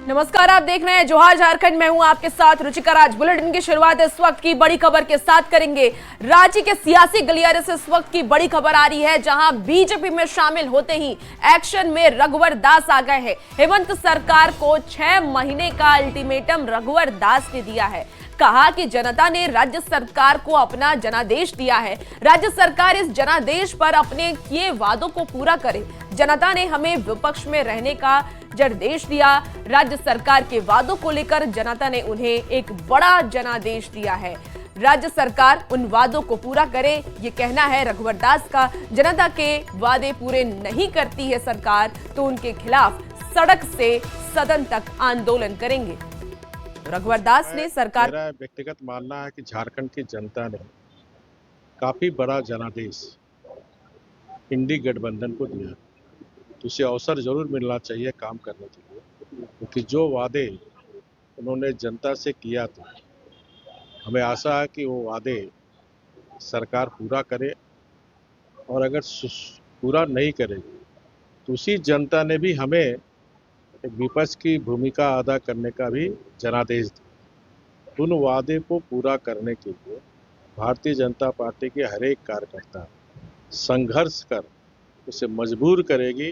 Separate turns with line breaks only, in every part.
नमस्कार, आप देख रहे हैं जोहार झारखंड। मैं हूं आपके साथ रुचिका राज। बुलेटिन की शुरुआत इस वक्त की बड़ी खबर के साथ करेंगे। राज्य के सियासी गलियारे से इस वक्त की बड़ी खबर आ रही है, जहां बीजेपी में शामिल होते ही एक्शन में रघुवर दास आ गए हैं। हेमंत सरकार को 6 महीने का अल्टीमेटम रघुवर दास ने दिया है। कहा कि जनता ने राज्य सरकार को अपना जनादेश दिया है। राज्य सरकार इस जनादेश पर अपने किए वादों को पूरा करे। जनता ने हमें विपक्ष में रहने का जनादेश दिया। राज्य सरकार के वादों को लेकर जनता ने उन्हें एक बड़ा जनादेश दिया है। राज्य सरकार उन वादों को पूरा करे, ये कहना है रघुवर दास का। जनता के वादे पूरे नहीं करती है सरकार तो उनके खिलाफ सड़क से सदन तक आंदोलन करेंगे। रघुवर दास ने सरकार
मेरा व्यक्तिगत मानना है कि झारखंड की जनता ने काफी बड़ा जनादेश इंडी गठबंधन को दिया, तो उसे अवसर जरूर मिलना चाहिए काम करने के लिए, क्योंकि जो वादे उन्होंने जनता से किया था, हमें आशा है कि वो वादे सरकार पूरा करे। और अगर पूरा नहीं करेगी तो उसी जनता ने भी हमें विपक्ष की भूमिका अदा करने का भी जनादेश दिया। उन वादे को पूरा करने के लिए भारतीय जनता पार्टी के हर एक कार्यकर्ता संघर्ष कर उसे मजबूर करेगी,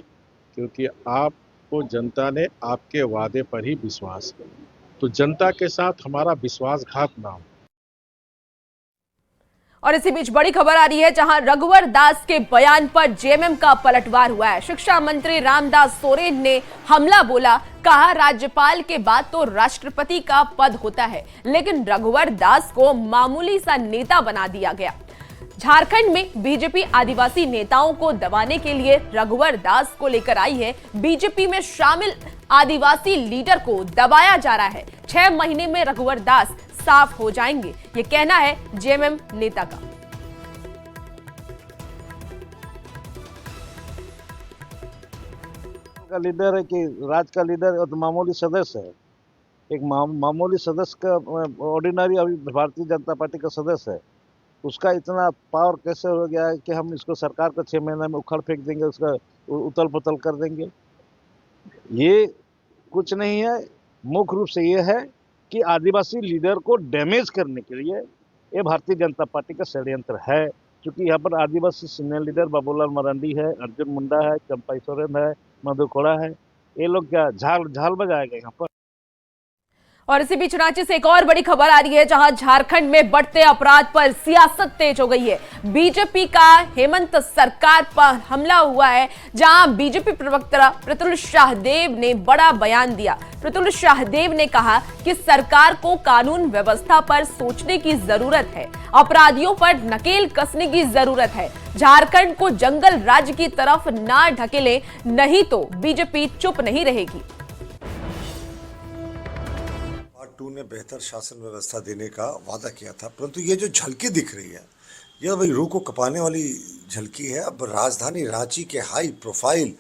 क्योंकि आपको जनता ने आपके वादे पर ही विश्वास किया। तो जनता के साथ हमारा विश्वासघात ना हो।
और इसी बीच बड़ी खबर आ रही है, जहां रघुवर दास के बयान पर जेएमएम का पलटवार हुआ है। शिक्षा मंत्री रामदास सोरेन ने हमला बोला। कहा राज्यपाल के बाद तो राष्ट्रपति का पद होता है, लेकिन रघुवर दास को मामूली सा नेता बना दिया गया। झारखंड में बीजेपी आदिवासी नेताओं को दबाने के लिए रघुवर दास को लेकर आई है। बीजेपी में शामिल आदिवासी लीडर को दबाया जा रहा है। 6 महीने में रघुवर दास साफ हो जाएंगे, ये कहना है जेएमएम नेता का।
लीडर है कि राज्य का लीडर और मामूली सदस्य है। एक मामूली सदस्य का ऑर्डिनरी अभी भारतीय जनता पार्टी का सदस्य है, उसका इतना पावर कैसे हो गया है कि हम इसको सरकार को 6 महीने में उखड़ फेंक देंगे, उसका उतल पुतल कर देंगे। ये कुछ नहीं है। मुख्य रूप से ये है कि आदिवासी लीडर को डैमेज करने के लिए ये भारतीय जनता पार्टी का षड्यंत्र है। क्योंकि यहाँ पर आदिवासी सीनियर लीडर बाबूलाल मरांडी है, अर्जुन मुंडा है, चंपाई सोरेन है, मधु कोड़ा है। ये लोग क्या झाल बजाएगा यहाँ पर।
और इसी बीच रांची से एक और बड़ी खबर आ रही है, जहां झारखंड में बढ़ते अपराध पर सियासत तेज हो गई है। बीजेपी का हेमंत सरकार पर हमला हुआ है, जहां बीजेपी प्रवक्ता प्रतुल शाहदेव ने बड़ा बयान दिया। प्रतुल शाहदेव ने कहा कि सरकार को कानून व्यवस्था पर सोचने की जरूरत है, अपराधियों पर नकेल कसने की जरूरत है। झारखंड को जंगल राज्य की तरफ ना ढकेले, नहीं तो बीजेपी चुप नहीं रहेगी।
2 ने बेहतर शासन व्यवस्था देने का वादा किया था, परंतु ये जो झलकी दिख रही है, यह भाई रूह को कपाने वाली झलकी है। अब राजधानी रांची के हाई प्रोफाइल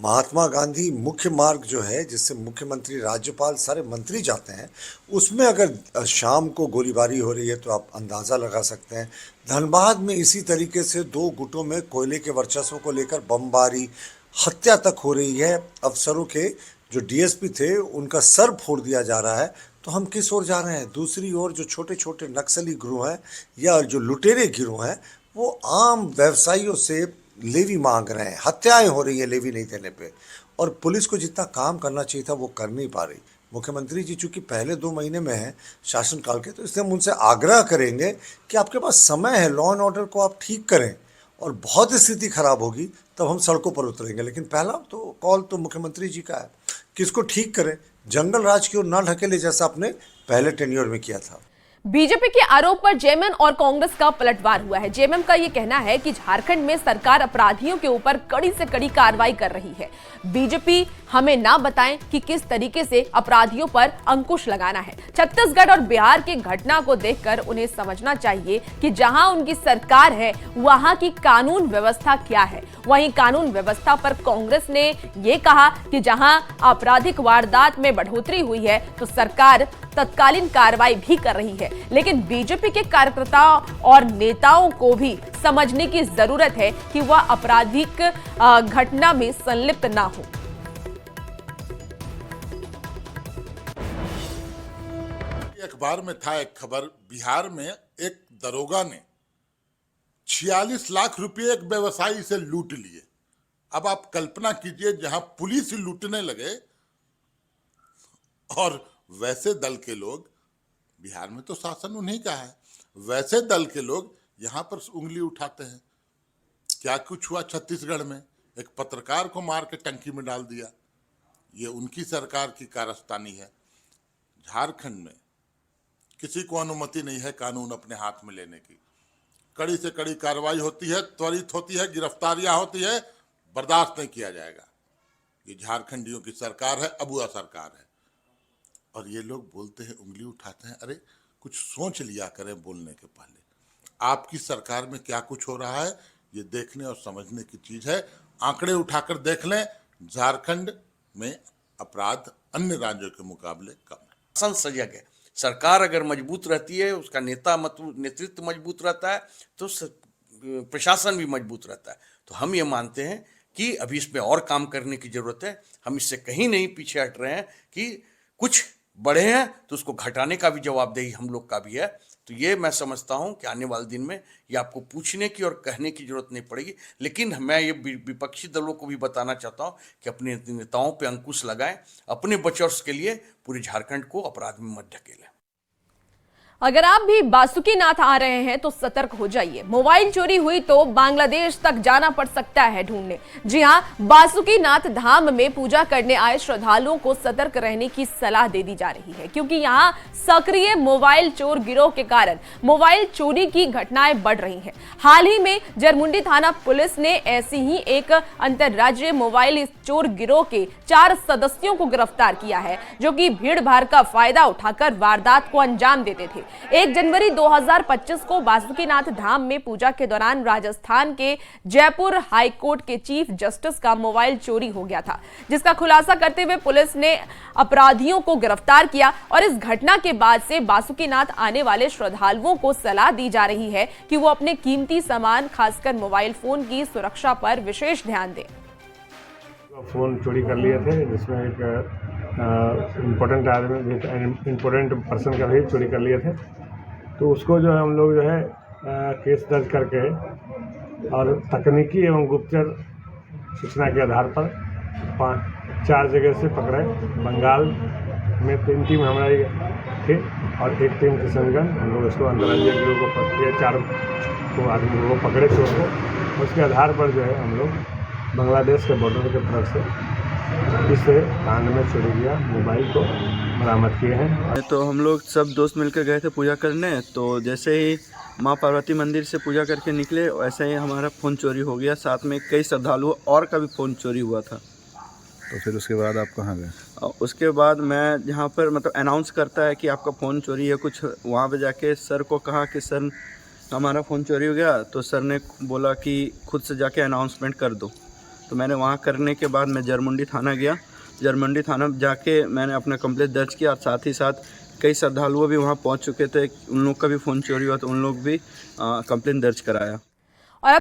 महात्मा गांधी मुख्य मार्ग जो है, जिससे मुख्यमंत्री, राज्यपाल, सारे मंत्री जाते हैं, उसमें अगर शाम को गोलीबारी हो रही है तो आप अंदाज़ा लगा सकते हैं। धनबाद में इसी तरीके से 2 गुटों में कोयले के वर्चस्व को लेकर बमबारी, हत्या तक हो रही है। अफसरों के जो डीएसपी थे उनका सर फोड़ दिया जा रहा है। तो हम किस ओर जा रहे हैं? दूसरी ओर जो छोटे छोटे नक्सली गिरोह हैं या जो लुटेरे गिरोह हैं, वो आम व्यवसायियों से लेवी मांग रहे हैं। हत्याएं हो रही है लेवी नहीं देने पे, और पुलिस को जितना काम करना चाहिए था वो कर नहीं पा रही। मुख्यमंत्री जी चूंकि पहले 2 महीने में हैं शासनकाल के, तो इसलिए हम उनसे आग्रह करेंगे कि आपके पास समय है, लॉ एंड ऑर्डर को आप ठीक करें, और बहुत स्थिति खराब होगी तब हम सड़कों पर उतरेंगे। लेकिन पहला तो कॉल तो मुख्यमंत्री जी का है कि इसको ठीक करें, जंगल राज की ओर ना ढकेले, जैसा आपने पहले टेन्योर में किया था।
बीजेपी के आरोप पर जेएमएम और कांग्रेस का पलटवार हुआ है। जेएमएम का यह कहना है कि झारखंड में सरकार अपराधियों के ऊपर कड़ी से कड़ी कार्रवाई कर रही है। बीजेपी हमें ना बताएं कि किस तरीके से अपराधियों पर अंकुश लगाना है। छत्तीसगढ़ और बिहार की घटना को देखकर उन्हें समझना चाहिए कि जहां उनकी सरकार है वहां की कानून व्यवस्था क्या है। वहीं कानून व्यवस्था पर कांग्रेस ने यह कहा कि जहां आपराधिक वारदात में बढ़ोतरी हुई है तो सरकार तत्कालीन कार्रवाई भी कर रही है। लेकिन बीजेपी के कार्यकर्ताओं और नेताओं को भी समझने की जरूरत है कि वह आपराधिक घटना में संलिप्त ना हो।
अखबार में था एक खबर, बिहार में एक दरोगा ने 46 लाख रुपए एक व्यवसायी से लूट लिए। अब आप कल्पना कीजिए, जहां पुलिस लूटने लगे और वैसे दल के लोग, बिहार में तो शासन उन्हीं का है, वैसे दल के लोग यहां पर उंगली उठाते हैं। क्या कुछ हुआ छत्तीसगढ़ में, एक पत्रकार को मार के टंकी में डाल दिया। ये उनकी सरकार की कारस्तानी है। झारखंड में किसी को अनुमति नहीं है कानून अपने हाथ में लेने की। कड़ी से कड़ी कार्रवाई होती है, त्वरित होती है, गिरफ्तारियां होती है, बर्दाश्त नहीं किया जाएगा। ये झारखंडियों की सरकार है, अबुआ सरकार है। और ये लोग बोलते हैं, उंगली उठाते हैं। अरे कुछ सोच लिया करें बोलने के पहले। आपकी सरकार में क्या कुछ हो रहा है ये देखने और समझने की चीज है। आंकड़े उठाकर देख लें, झारखंड में अपराध अन्य राज्यों के मुकाबले कम है।
शासन सजग है। सरकार अगर मजबूत रहती है, उसका नेतृत्व मजबूत रहता है, तो प्रशासन भी मजबूत रहता है। तो हम ये मानते हैं कि अभी इस पे और काम करने की जरूरत है। हम इससे कहीं नहीं पीछे हट रहे हैं कि कुछ बढ़े हैं तो उसको घटाने का भी जवाबदेही हम लोग का भी है। तो ये मैं समझता हूं कि आने वाले दिन में ये आपको पूछने की और कहने की जरूरत नहीं पड़ेगी। लेकिन मैं ये विपक्षी दलों को भी बताना चाहता हूं कि अपने नेताओं पे अंकुश लगाएं, अपने बचाव के लिए पूरे झारखंड को अपराध में मत ढकेलें।
अगर आप भी बासुकीनाथ आ रहे हैं तो सतर्क हो जाइए। मोबाइल चोरी हुई तो बांग्लादेश तक जाना पड़ सकता है ढूंढने। जी हां, बासुकीनाथ धाम में पूजा करने आए श्रद्धालुओं को सतर्क रहने की सलाह दे दी जा रही है, क्योंकि यहां सक्रिय मोबाइल चोर गिरोह के कारण मोबाइल चोरी की घटनाएं बढ़ रही हैं। हाल ही में जरमुंडी थाना पुलिस ने ऐसी ही एक अंतरराज्यीय मोबाइल चोर गिरोह के 4 सदस्यों को गिरफ्तार किया है, जो कि भीड़ भाड़ का फायदा उठाकर वारदात को अंजाम देते थे। 1 जनवरी 2025 को बासुकीनाथ धाम में पूजा के दौरान राजस्थान के जयपुर हाई कोर्ट के चीफ जस्टिस का मोबाइल चोरी हो गया था, जिसका खुलासा करते हुए पुलिस ने अपराधियों को गिरफ्तार किया। और इस घटना के बाद से बासुकीनाथ आने वाले श्रद्धालुओं को सलाह दी जा रही है कि वो अपने कीमती सामान, खासकर मोबाइल फोन की सुरक्षा पर विशेष ध्यान दें।
फोन चोरी कर लिए थे, जिसमें एक इम्पोर्टेंट आदमी, इम्पोर्टेंट पर्सन का भी चोरी कर लिए थे। तो उसको जो है हम लोग जो है केस दर्ज करके और तकनीकी एवं गुप्तचर सूचना के आधार पर 4 जगह से पकड़े। बंगाल में 3 टीम हमारी थी और 1 टीम किशनगंज। हम लोग इसको अंतर्राज्यीय गिरोह को पकड़े, 4 आदमी को पकड़े चोर को। उसके आधार पर जो है हम लोग बांग्लादेश के बॉर्डर की तरफ से इस कांड में चोरी किया मोबाइल को बरामद किए हैं।
तो हम लोग सब दोस्त मिलकर गए थे पूजा करने। तो जैसे ही माँ पार्वती मंदिर से पूजा करके निकले, वैसे ही हमारा फ़ोन चोरी हो गया। साथ में कई श्रद्धालुओं और का भी फ़ोन चोरी हुआ था।
तो फिर उसके बाद आप कहाँ गए?
उसके बाद मैं जहाँ पर मतलब अनाउंस करता है कि आपका फ़ोन चोरी है कुछ, वहाँ पे जाके सर को कहा कि सर हमारा फ़ोन चोरी हो गया। तो सर ने बोला कि खुद से जाके अनाउंसमेंट कर दो। तो मैंने वहाँ करने के बाद मैं जरमुंडी थाना गया। जरमुंडी थाना जाके मैंने अपना कंप्लेंट दर्ज किया और साथ ही साथ कई श्रद्धालुओं भी वहाँ पहुँच चुके थे, उन लोग का भी फ़ोन चोरी हुआ तो उन लोग भी कंप्लेंट दर्ज कराया।